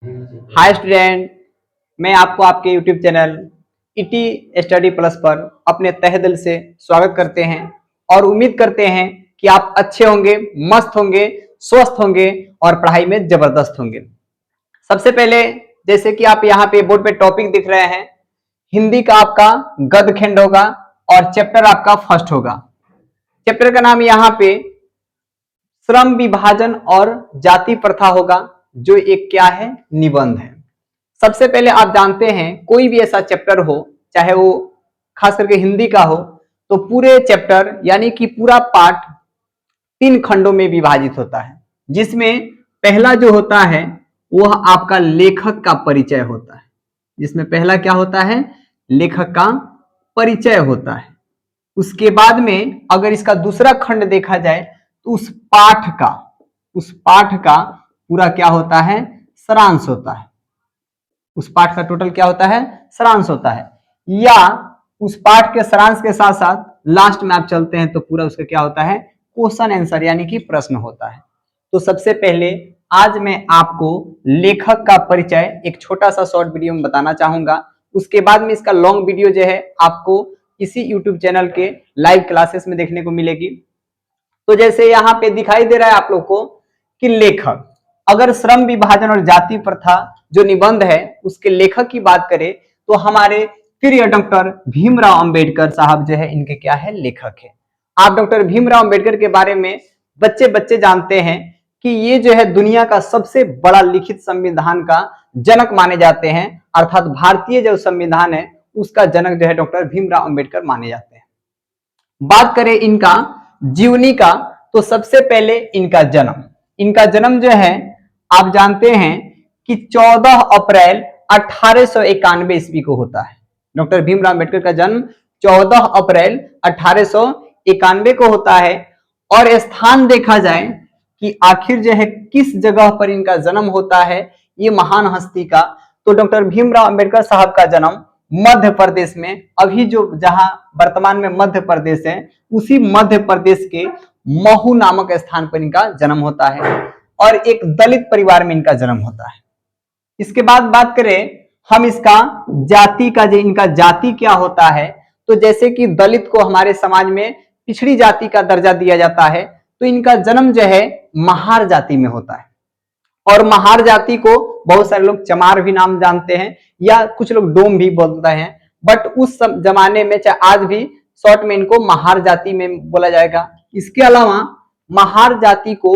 Hi student, मैं आपको आपके YouTube channel ET study plus पर अपने तहे दिल से स्वागत करते हैं और उम्मीद करते हैं कि आप अच्छे होंगे, मस्त होंगे, स्वस्थ होंगे और पढ़ाई में जबरदस्त होंगे। सबसे पहले जैसे कि आप यहाँ पे बोर्ड पे टॉपिक दिख रहे हैं, हिंदी का आपका गद्यखंड होगा और चैप्टर आपका फर्स्ट होगा। चैप्टर का नाम यहाँ पे श्रम विभाजन और जाति प्रथा होगा, जो एक क्या है, निबंध है। सबसे पहले आप जानते हैं कोई भी ऐसा चैप्टर हो, चाहे वो खास करके हिंदी का हो, तो पूरे चैप्टर यानी कि पूरा पाठ 3 खंडों में विभाजित होता है, जिसमें पहला जो होता है वह आपका लेखक का परिचय होता है। जिसमें पहला क्या होता है, लेखक का परिचय होता है। उसके बाद में अगर इसका दूसरा खंड देखा जाए तो उस पाठ का पूरा क्या होता है, सारांश होता है। उस पाठ का टोटल क्या होता है, सारांश होता है। या उस पाठ के सारांश के साथ साथ लास्ट में आप चलते हैं तो पूरा उसका क्या होता है, क्वेश्चन आंसर यानी कि प्रश्न होता है। तो सबसे पहले आज मैं आपको लेखक का परिचय एक छोटा सा शॉर्ट वीडियो में बताना चाहूंगा। उसके बाद में इसका लॉन्ग वीडियो जो है आपको इसी यूट्यूब चैनल के लाइव क्लासेस में देखने को मिलेगी। तो जैसे यहाँ पे दिखाई दे रहा है आप लोग को कि लेखक, अगर श्रम विभाजन और जाति प्रथा जो निबंध है उसके लेखक की बात करें तो हमारे प्रिय डॉक्टर भीमराव अंबेडकर साहब जो है इनके क्या है, लेखक है। आप डॉक्टर भीमराव अंबेडकर के बारे में बच्चे जानते हैं कि ये जो है दुनिया का सबसे बड़ा लिखित संविधान का जनक माने जाते हैं, अर्थात भारतीय जो संविधान है उसका जनक जो है डॉक्टर भीमराव अंबेडकर माने जाते हैं। बात करें इनका जीवनी का तो सबसे पहले इनका जन्म जो है आप जानते हैं कि 14 अप्रैल 1891 ईस्वी को होता है। डॉक्टर भीमराव अंबेडकर का जन्म 14 अप्रैल 1891 को होता है। और स्थान देखा जाए कि आखिर जो है किस जगह पर इनका जन्म होता है ये महान हस्ती का, तो डॉक्टर भीमराव अंबेडकर साहब का जन्म मध्य प्रदेश में, अभी जो जहां वर्तमान में मध्य प्रदेश है उसी मध्य प्रदेश के महू नामक स्थान पर इनका जन्म होता है और एक दलित परिवार में इनका जन्म होता है। इसके बाद बात करें हम इसका जाति का, जो इनका जाति क्या होता है, तो जैसे कि दलित को हमारे समाज में पिछड़ी जाति का दर्जा दिया जाता है, तो इनका जन्म जो है महार जाति में होता है। और महार जाति को बहुत सारे लोग चमार भी नाम जानते हैं या कुछ लोग डोम भी बोलते हैं, बट उस जमाने में चाहे आज भी शॉर्ट में इनको महार जाति में बोला जाएगा। इसके अलावा महार जाति को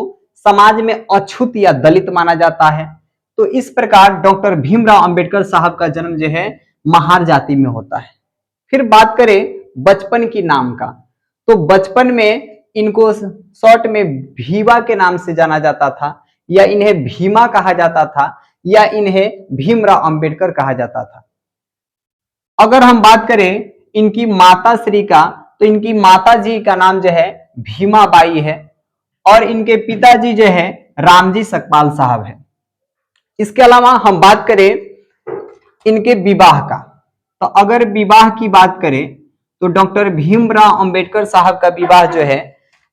समाज में अछूत या दलित माना जाता है। तो इस प्रकार डॉक्टर भीमराव अंबेडकर साहब का जन्म जो है महार जाति में होता है। फिर बात करें बचपन की नाम का, तो बचपन में इनको शॉर्ट में भीवा के नाम से जाना जाता था, या इन्हें भीमा कहा जाता था, या इन्हें भीमराव अंबेडकर कहा जाता था। अगर हम बात करें इनकी माता श्री का, तो इनकी माता जी का नाम जो है भीमाबाई है और इनके पिताजी जो है रामजी सकपाल साहब है। इसके अलावा हम बात करें इनके विवाह का, तो अगर विवाह की बात करें तो डॉक्टर भीमराव अंबेडकर साहब का विवाह जो है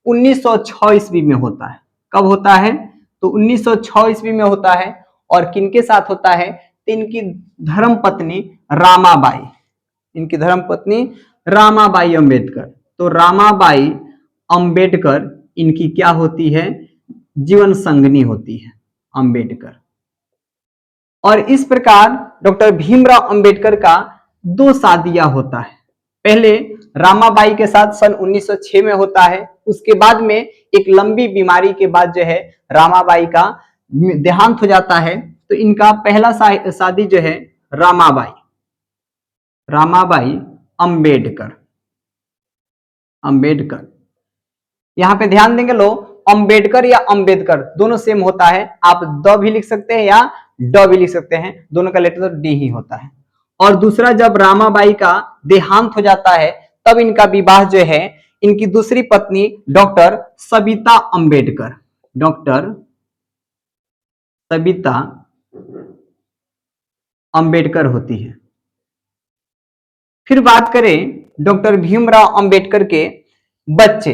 1906 ईस्वी में होता है। कब होता है, तो 1906 ईस्वी में होता है। और किनके साथ होता है, तो इनकी धर्मपत्नी रामाबाई, इनकी धर्मपत्नी रामाबाई अंबेडकर। तो रामाबाई अंबेडकर इनकी क्या होती है, जीवन संगनी होती है अंबेडकर। और इस प्रकार डॉक्टर भीमराव अंबेडकर का 2 शादियां होता है। पहले रामाबाई के साथ सन 1906 में होता है। उसके बाद में एक लंबी बीमारी के बाद जो है रामाबाई का देहांत हो जाता है। तो इनका पहला शादी जो है रामाबाई अंबेडकर। यहां पे ध्यान देंगे लोग, अंबेडकर या अंबेडकर दोनों सेम होता है। आप द भी लिख सकते हैं या ड भी लिख सकते हैं, दोनों का लेटर तो डी ही होता है। और दूसरा, जब रामाबाई का देहांत हो जाता है तब इनका विवाह जो है इनकी दूसरी पत्नी डॉक्टर सविता अंबेडकर होती है। फिर बात करें डॉक्टर भीमराव अंबेडकर के बच्चे,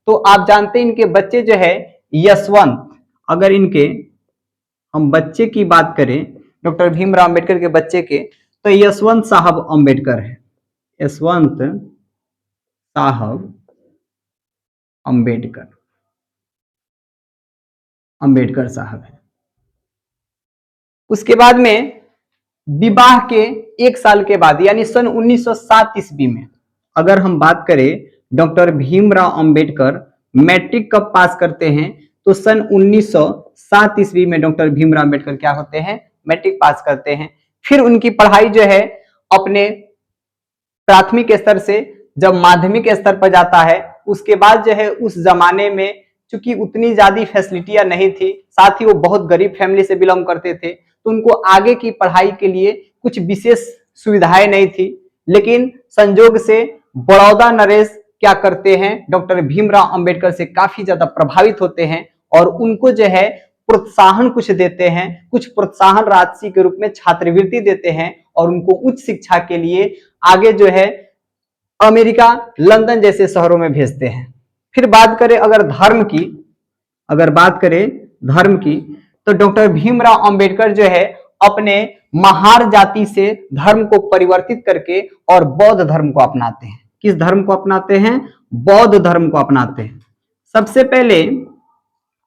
तो आप जानते हैं इनके बच्चे जो है यशवंत। अगर इनके हम बच्चे की बात करें डॉक्टर भीमराव अंबेडकर के बच्चे के, तो यशवंत साहब अंबेडकर है। यशवंत साहब अंबेडकर, अंबेडकर साहब है। उसके बाद में विवाह के 1 साल के बाद यानी सन 1907 ईस्वी में, अगर हम बात करें डॉक्टर भीमराव अंबेडकर मैट्रिक कब पास करते हैं, तो सन 1907 ईस्वी में डॉक्टर भीमराव अंबेडकर क्या होते हैं, मैट्रिक पास करते हैं। फिर उनकी पढ़ाई जो है अपने प्राथमिक स्तर से जब माध्यमिक स्तर पर जाता है, उसके बाद जो है उस जमाने में चूंकि उतनी ज्यादा फैसिलिटियां नहीं थी, साथ ही वो बहुत गरीब फैमिली से बिलोंग करते थे, तो उनको आगे की पढ़ाई के लिए कुछ विशेष सुविधाएं नहीं थी। लेकिन संजोग से बड़ौदा नरेश क्या करते हैं, डॉक्टर भीमराव अंबेडकर से काफी ज्यादा प्रभावित होते हैं और उनको जो है प्रोत्साहन कुछ देते हैं, कुछ प्रोत्साहन राशि के रूप में छात्रवृत्ति देते हैं और उनको उच्च शिक्षा के लिए आगे जो है अमेरिका, लंदन जैसे शहरों में भेजते हैं। फिर बात करें अगर धर्म की, अगर बात करें धर्म की, तो डॉक्टर भीमराव अंबेडकर जो है अपने महार जाति से धर्म को परिवर्तित करके और बौद्ध धर्म को अपनाते हैं। किस धर्म को अपनाते हैं, बौद्ध धर्म को अपनाते हैं। सबसे पहले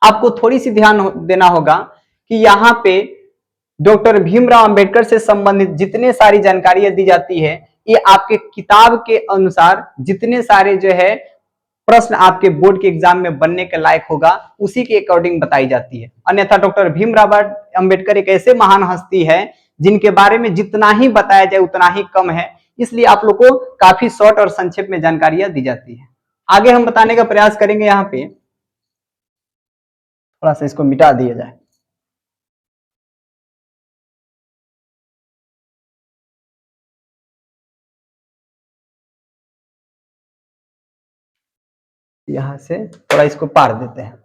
आपको थोड़ी सी ध्यान देना होगा कि यहाँ पे डॉक्टर भीमराव अंबेडकर से संबंधित जितने सारी जानकारियां दी जाती है, ये आपके किताब के अनुसार जितने सारे जो है प्रश्न आपके बोर्ड के एग्जाम में बनने के लायक होगा, उसी के अकॉर्डिंग बताई जाती है। अन्यथा डॉक्टर भीमराव अंबेडकर एक ऐसे महान हस्ती है जिनके बारे में जितना ही बताया जाए उतना ही कम है, इसलिए आप लोग को काफी शॉर्ट और संक्षेप में जानकारियां दी जाती है। आगे हम बताने का प्रयास करेंगे। यहाँ पे थोड़ा सा इसको मिटा दिया जाए। यहां से थोड़ा इसको पार देते हैं।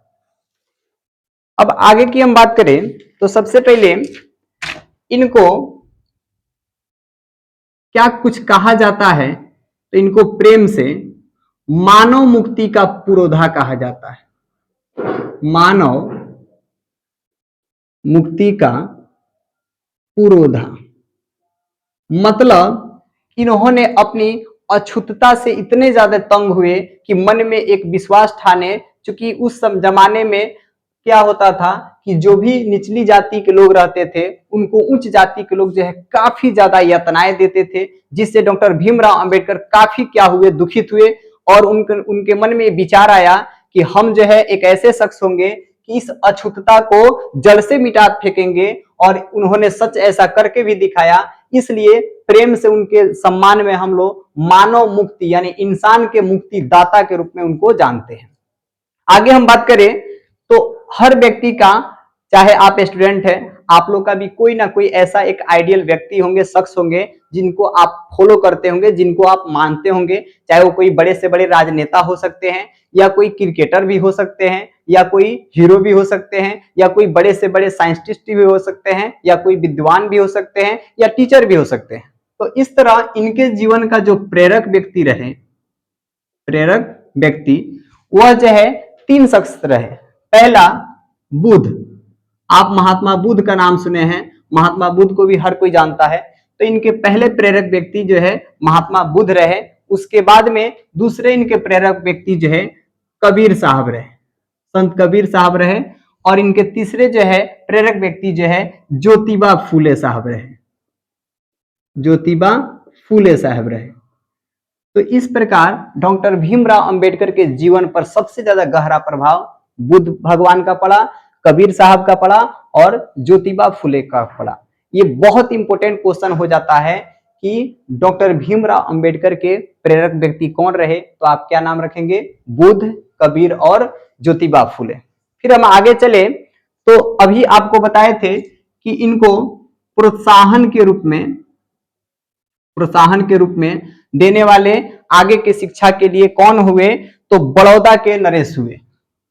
अब आगे की हम बात करें तो सबसे पहले इनको क्या कुछ कहा जाता है, तो इनको प्रेम से मानव मुक्ति का पुरोधा कहा जाता है। मानव मुक्ति का पुरोधा मतलब इन्होंने अपनी अछूतता से इतने ज्यादा तंग हुए कि मन में एक विश्वास ठाने, चूंकि उस जमाने में क्या होता था कि जो भी निचली जाति के लोग रहते थे उनको उच्च जाति के लोग जो है काफी ज्यादा यातनाएं देते थे, जिससे डॉक्टर भीमराव अंबेडकर काफी क्या हुए, दुखित हुए और उनके मन में विचार आया कि हम जो है एक ऐसे शख्स होंगे कि इस अछूतता को जड़ से मिटा फेंकेंगे, और उन्होंने सच ऐसा करके भी दिखाया। इसलिए प्रेम से उनके सम्मान में हम लोग मानव मुक्ति यानी इंसान के मुक्ति दाता के रूप में उनको जानते हैं। आगे हम बात करें तो हर व्यक्ति का, चाहे आप स्टूडेंट हैं, आप लोग का भी कोई ना कोई ऐसा एक आइडियल व्यक्ति होंगे, शख्स होंगे जिनको आप फॉलो करते होंगे, जिनको आप मानते होंगे, चाहे वो कोई बड़े से बड़े राजनेता हो सकते हैं या कोई क्रिकेटर भी हो सकते हैं या कोई हीरो भी हो सकते हैं या कोई बड़े से बड़े साइंटिस्ट भी हो सकते हैं या कोई विद्वान भी हो सकते हैं या टीचर भी हो सकते हैं। तो इस तरह इनके जीवन का जो प्रेरक व्यक्ति रहे, प्रेरक व्यक्ति, वह जो है 3 शख्स रहे। पहला बुद्ध, आप महात्मा बुद्ध का नाम सुने हैं, महात्मा बुद्ध को भी हर कोई जानता है, तो इनके पहले प्रेरक व्यक्ति जो है महात्मा बुद्ध रहे। उसके बाद में दूसरे इनके प्रेरक व्यक्ति जो है कबीर साहब रहे, संत कबीर साहब रहे, और इनके तीसरे जो है प्रेरक व्यक्ति जो है ज्योतिबा फूले साहब रहे, ज्योतिबा फूले साहब रहे। तो इस प्रकार डॉक्टर भीमराव अंबेडकर के जीवन पर सबसे ज्यादा गहरा प्रभाव बुद्ध भगवान का पड़ा, कबीर साहब का पड़ा और ज्योतिबा फूले का पड़ा। ये बहुत इंपॉर्टेंट क्वेश्चन हो जाता है कि डॉक्टर भीमराव अंबेडकर के प्रेरक व्यक्ति कौन रहे, तो आप क्या नाम रखेंगे, बुद्ध, कबीर और ज्योतिबा फूले। फिर हम आगे चले तो अभी आपको बताए थे कि इनको प्रोत्साहन के रूप में देने वाले आगे के शिक्षा के लिए कौन हुए, तो बड़ौदा के नरेश हुए।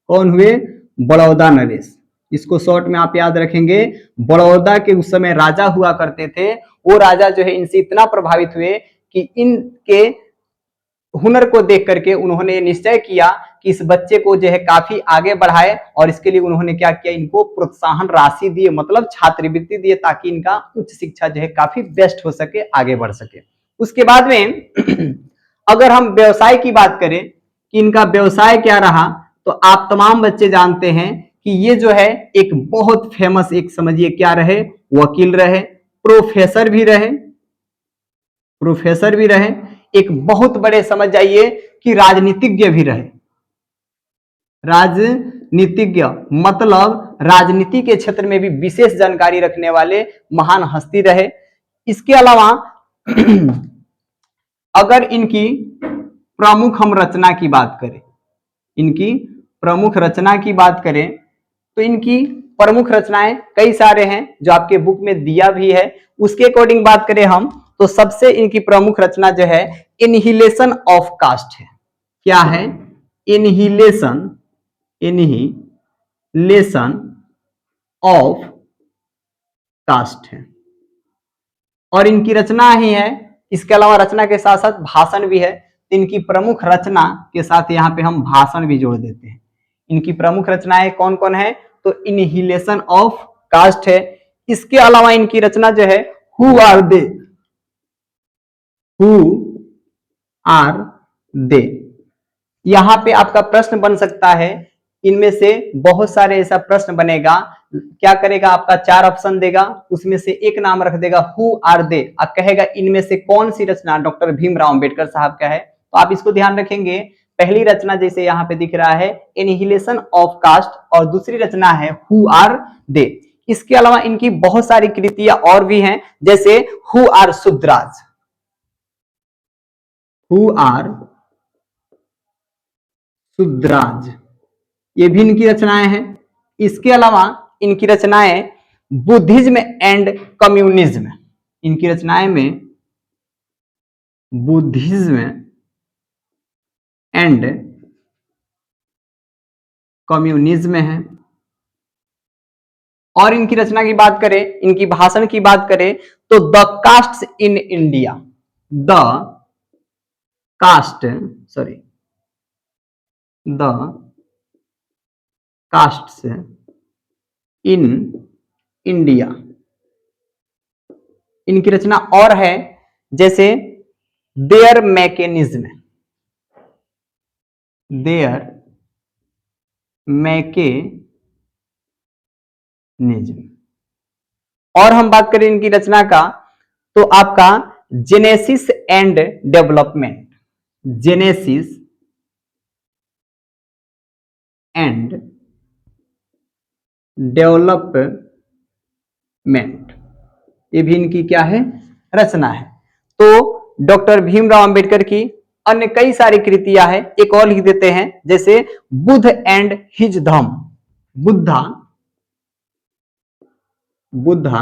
कौन हुए, बड़ौदा नरेश। इसको शॉर्ट में आप याद रखेंगे, बड़ौदा के उस समय राजा हुआ करते थे, वो राजा जो है इनसे इतना प्रभावित हुए कि इनके हुनर को देख करके उन्होंने निश्चय किया कि इस बच्चे को जो है काफी आगे बढ़ाए, और इसके लिए उन्होंने क्या किया, इनको प्रोत्साहन राशि दिए, मतलब छात्रवृत्ति दिए, ताकि इनका उच्च शिक्षा जो है काफी बेस्ट हो सके, आगे बढ़ सके। उसके बाद में अगर हम व्यवसाय की बात करें कि इनका व्यवसाय क्या रहा, तो आप तमाम बच्चे जानते हैं कि ये जो है एक बहुत फेमस, एक समझिए क्या रहे, वकील रहे, प्रोफेसर भी रहे, एक बहुत बड़े समझ जाइए कि राजनीतिज्ञ भी रहे। राजनीतिज्ञ मतलब राजनीति के क्षेत्र में भी विशेष जानकारी रखने वाले महान हस्ती रहे। इसके अलावा अगर इनकी प्रमुख हम रचना की बात करें, इनकी प्रमुख रचना की बात करें, तो इनकी प्रमुख रचनाएं कई सारे हैं जो आपके बुक में दिया भी है। उसके अकॉर्डिंग बात करें हम, तो सबसे इनकी प्रमुख रचना जो है इनहिलेशन ऑफ कास्ट है। क्या है? इनहिलेशन ऑफ कास्ट है, और इनकी रचना ही है। इसके अलावा रचना के साथ साथ भाषण भी है। इनकी प्रमुख रचना के साथ यहाँ पे हम भाषण भी जोड़ देते हैं। इनकी प्रमुख रचनाएं कौन कौन है? तो इनहिलेशन ऑफ कास्ट है। इसके अलावा इनकी रचना जो है हु आर दे, यहां पे आपका प्रश्न बन सकता है। इनमें से बहुत सारे ऐसा प्रश्न बनेगा, क्या करेगा, आपका 4 ऑप्शन देगा, उसमें से एक नाम रख देगा हु आर दे, और कहेगा इनमें से कौन सी रचना डॉक्टर भीमराव अंबेडकर साहब का है। तो आप इसको ध्यान रखेंगे। पहली रचना जैसे यहाँ पे दिख रहा है इनहिलेशन ऑफ कास्ट, और दूसरी रचना है हु आर दे। इसके अलावा इनकी बहुत सारी कृतियां और भी हैं, जैसे हु आर शूद्राज, ये भी इनकी रचनाएं हैं। इसके अलावा इनकी रचनाएं बुद्धिज्म एंड कम्युनिज्म, इनकी रचनाएं में बुद्धिज्म एंड कम्युनिज्म है। और इनकी रचना की बात करें, इनकी भाषण की बात करें, तो the caste in India, the caste in India, इनकी रचना और है, जैसे देयर मैकेनिज्म, और हम बात करें इनकी रचना का, तो आपका जेनेसिस एंड डेवलपमेंट, ये भी इनकी क्या है, रचना है। तो डॉक्टर भीमराव अंबेडकर की अन्य कई सारी कृतियां हैं, एक और लिख देते हैं, जैसे बुद्ध एंड हिज धम, बुद्धा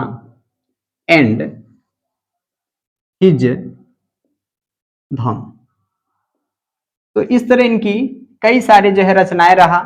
एंड हिज धम। तो इस तरह इनकी कई सारे जो है रचनाएं रहा।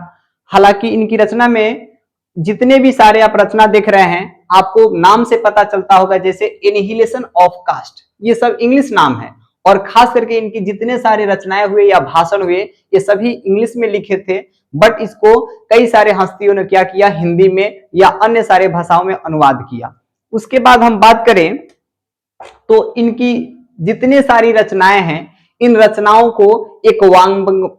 हालांकि इनकी रचना में जितने भी सारे आप रचना देख रहे हैं, आपको नाम से पता चलता होगा, जैसे इनहिलेशन ऑफ कास्ट, ये सब इंग्लिश नाम है, और खास करके इनकी जितने सारे रचनाएं हुए या भाषण हुए, ये सभी इंग्लिश में लिखे थे, बट इसको कई सारे हस्तियों ने क्या किया, हिंदी में या अन्य सारे भाषाओं में अनुवाद किया। उसके बाद हम बात करें तो इनकी जितने सारी रचनाएं हैं, इन रचनाओं को एक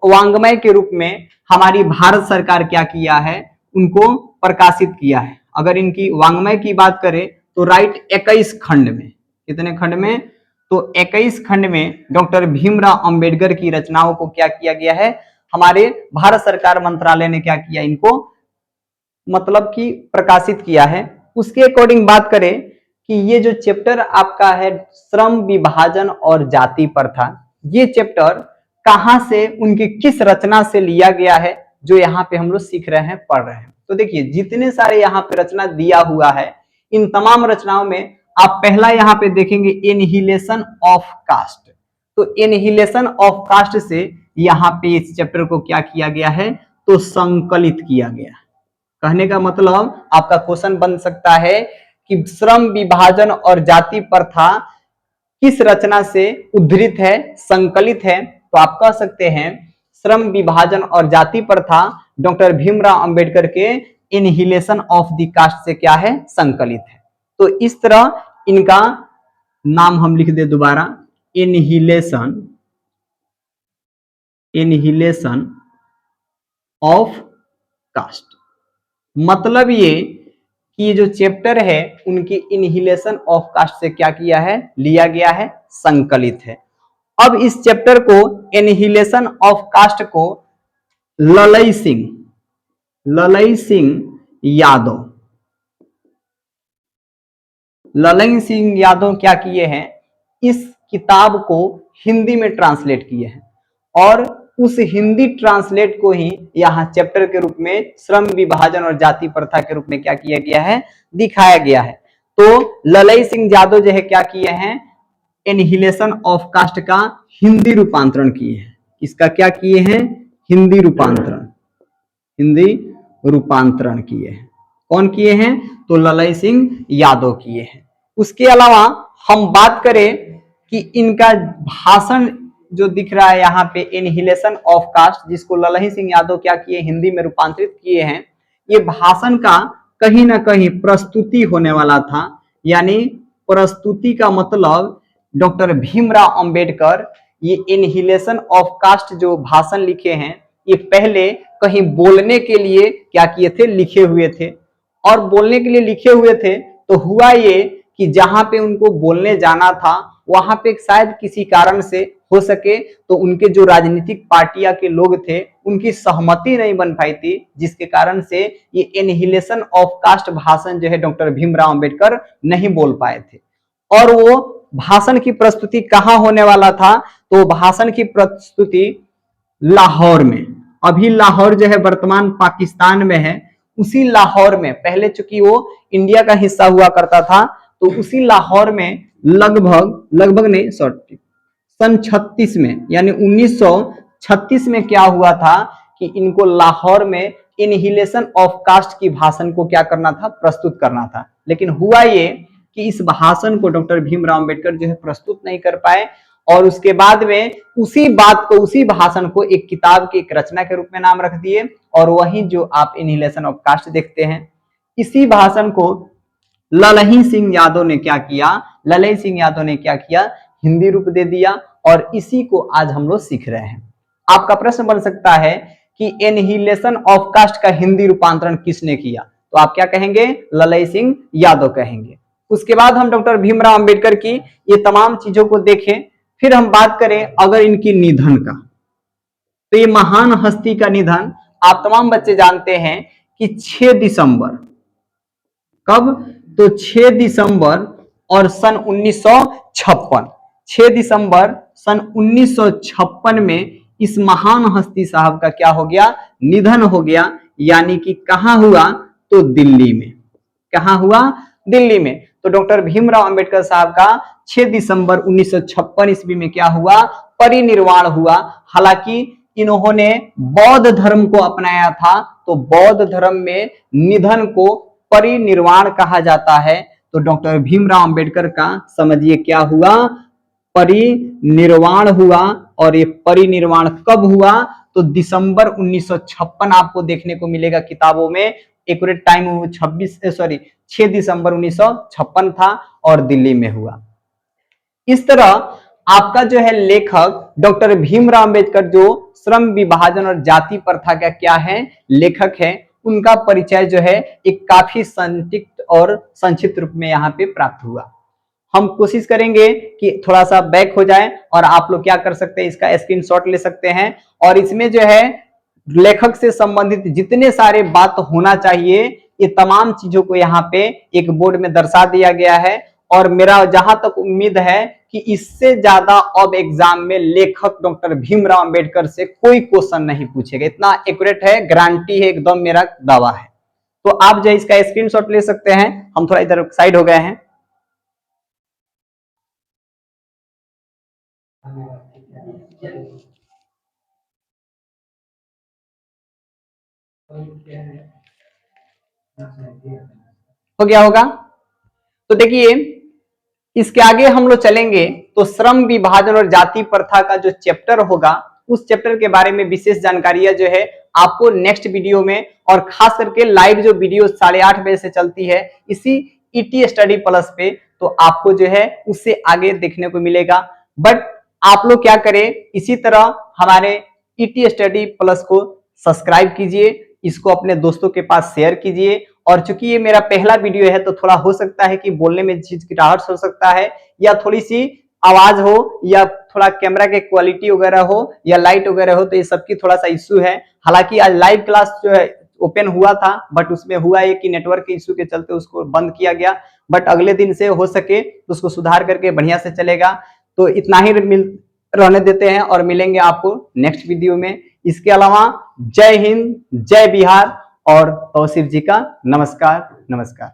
वांग्मय के रूप में हमारी भारत सरकार क्या किया है, उनको प्रकाशित किया है। अगर इनकी वांग्मय की बात करें तो राइट 21 खंड में, कितने खंड में, तो 21 खंड में डॉक्टर भीमराव अंबेडकर की रचनाओं को क्या किया गया है, हमारे भारत सरकार मंत्रालय ने क्या किया, इनको मतलब कि प्रकाशित किया है। उसके अकॉर्डिंग बात करें कि ये जो चैप्टर आपका है श्रम विभाजन और जाति प्रथा, ये चैप्टर कहां से, उनकी किस रचना से लिया गया है, जो यहाँ पे हम लोग सीख रहे हैं, पढ़ रहे हैं। तो देखिए जितने सारे यहाँ पे रचना दिया हुआ है, इन तमाम रचनाओं में आप पहला यहाँ पे देखेंगे इनहिलेशन ऑफ कास्ट। तो इनहिलेशन ऑफ कास्ट से यहाँ पे इस चैप्टर को क्या किया गया है, तो संकलित किया गया। कहने का मतलब आपका क्वेश्चन बन सकता है कि श्रम विभाजन और जाति प्रथा किस रचना से उद्धृत है, संकलित है, तो आप कह सकते हैं श्रम विभाजन और जाति प्रथा डॉक्टर भीमराव अंबेडकर के इनहिलेशन ऑफ द कास्ट से क्या है, संकलित है। तो इस तरह इनका नाम हम लिख दे दोबारा, इनहिलेशन, इनहिलेशन ऑफ कास्ट। मतलब ये कि जो चैप्टर है उनकी इनहिलेशन ऑफ कास्ट से क्या किया है, लिया गया है, संकलित है। अब इस चैप्टर को इनहिलेशन ऑफ कास्ट को ललई सिंह यादव, ललई सिंह यादव क्या किए हैं, इस किताब को हिंदी में ट्रांसलेट किए हैं और उस हिंदी ट्रांसलेट को ही यहाँ चैप्टर के रूप में श्रम विभाजन और जाति प्रथा के रूप में क्या किया गया है, दिखाया गया है। तो ललई सिंह यादव जो है क्या किए हैं, एनहिलेशन ऑफ कास्ट का हिंदी रूपांतरण किए हैं। इसका क्या किए हैं, हिंदी रूपांतरण, हिंदी रूपांतरण किए हैं। कौन किए हैं, तो ललई सिंह यादव किए हैं। उसके अलावा हम बात करें कि इनका भाषण जो दिख रहा है यहाँ पे, इनहिलेशन ऑफ कास्ट, जिसको ललई सिंह यादव क्या किए, हिंदी में रूपांतरित किए हैं, ये भाषण का कहीं ना कहीं प्रस्तुति होने वाला था। यानी प्रस्तुति का मतलब डॉक्टर भीमराव अंबेडकर ये इनहिलेशन ऑफ कास्ट जो भाषण लिखे हैं, ये पहले कहीं बोलने के लिए क्या किए थे, लिखे हुए थे। और बोलने के लिए लिखे हुए थे तो हुआ ये कि जहां पे उनको बोलने जाना था वहां पे शायद किसी कारण से हो सके तो उनके जो राजनीतिक पार्टियां के लोग थे उनकी सहमति नहीं बन पाई थी, जिसके कारण से ये इनहिलेशन ऑफ कास्ट भाषण जो है डॉक्टर भीमराव अंबेडकर नहीं बोल पाए थे। और वो भाषण की प्रस्तुति कहाँ होने वाला था, तो भाषण की प्रस्तुति लाहौर में, अभी लाहौर जो है वर्तमान पाकिस्तान में है, उसी लाहौर में, पहले चूंकि वो इंडिया का हिस्सा हुआ करता था, तो उसी लाहौर में लगभग नहीं सॉरी सन 36 में, यानी 1936 में क्या हुआ था कि इनको लाहौर में इनहिलेशन ऑफ कास्ट की भाषण को क्या करना था, प्रस्तुत करना था। लेकिन हुआ ये कि इस भाषण को डॉक्टर भीमराव अंबेडकर जो है प्रस्तुत नहीं कर पाए और उसके बाद में उसी बात को, उसी भाषण को एक किताब की एक रचना के रूप में नाम रख दिए। और वही जो आप इनहिलेशन ऑफ कास्ट देखते हैं, इसी भाषण को ललई सिंह यादव ने क्या किया, ललई सिंह यादव ने क्या किया, हिंदी रूप दे दिया और इसी को आज हम लोग सीख रहे हैं। आपका प्रश्न बन सकता है कि इनहिलेशन ऑफ कास्ट का हिंदी रूपांतरण किसने किया, तो आप क्या कहेंगे, ललई सिंह यादव कहेंगे। उसके बाद हम डॉक्टर भीमराव अंबेडकर की ये तमाम चीजों को देखें, फिर हम बात करें अगर इनकी निधन का, तो ये महान हस्ती का निधन आप तमाम बच्चे जानते हैं कि 6 दिसंबर, कब, तो 6 दिसंबर और सन 1956, 6 दिसंबर सन 1956 में इस महान हस्ती साहब का क्या हो गया, निधन हो गया। यानी कि कहां हुआ, तो दिल्ली में। कहां हुआ, दिल्ली में। तो डॉक्टर भीमराव अंबेडकर साहब का 6 दिसंबर 1956 ईस्वी में क्या हुआ, परिनिर्वाण हुआ। हालांकि इन्होंने बौद्ध धर्म को अपनाया था, तो बौद्ध धर्म में निधन को परिनिर्वाण कहा जाता है। तो डॉक्टर भीमराव अंबेडकर का समझिए क्या हुआ, परिनिर्वाण हुआ। और ये परिनिर्वाण कब हुआ, तो दिसंबर 1956 आपको देखने को मिलेगा किताबों में। एक्यूरेट टाइम 6 दिसंबर 1956 था और दिल्ली में हुआ। इस तरह आपका जो है लेखक डॉक्टर भीमराव अंबेडकर जो श्रम विभाजन और जाति प्रथा का क्या है, लेखक है, उनका परिचय जो है एक काफी संक्षिप्त और संक्षिप्त रूप में यहाँ पे प्राप्त हुआ। हम कोशिश करेंगे कि थोड़ा सा बैक हो जाए और आप लोग क्या कर सकते हैं, इसका स्क्रीनशॉट ले सकते हैं और इसमें जो है लेखक से संबंधित जितने सारे बात होना चाहिए ये तमाम चीजों को यहाँ पे एक बोर्ड में दर्शा दिया गया है। और मेरा जहां तक उम्मीद है कि इससे ज्यादा अब एग्जाम में लेखक डॉक्टर भीमराव अंबेडकर से कोई क्वेश्चन नहीं पूछेगा, इतना एक्यूरेट है, गारंटी है, एकदम मेरा दावा है। तो आप जो इसका स्क्रीनशॉट ले सकते हैं। हम थोड़ा इधर साइड हो गए हैं। हो गया होगा। तो देखिए इसके आगे हम लोग चलेंगे तो श्रम विभाजन और जाति प्रथा का जो चैप्टर होगा उस चैप्टर के बारे में विशेष जानकारियां जो है आपको नेक्स्ट वीडियो में, और खास करके लाइव जो वीडियो 8:30 बजे से चलती है इसी ईटी स्टडी प्लस पे, तो आपको जो है उससे आगे देखने को मिलेगा। बट आप लोग क्या करें, इसी तरह हमारे ईटी स्टडी प्लस को सब्सक्राइब कीजिए, इसको अपने दोस्तों के पास शेयर कीजिए। और चूंकि ये मेरा पहला वीडियो है तो थोड़ा हो सकता है कि बोलने में झिझकिटाहट हो सकता है, या थोड़ी सी आवाज हो, या थोड़ा कैमरा के क्वालिटी वगैरह हो, या लाइट वगैरह हो, तो ये सबकी थोड़ा सा इश्यू है। हालांकि आज लाइव क्लास जो है ओपन हुआ था, बट उसमें हुआ है कि नेटवर्क के इश्यू के चलते उसको बंद किया गया। बट अगले दिन से हो सके तो उसको सुधार करके बढ़िया से चलेगा। तो इतना ही रहने देते हैं और मिलेंगे आपको नेक्स्ट वीडियो में। इसके अलावा जय हिंद, जय बिहार और तौसीफ जी का नमस्कार। नमस्कार।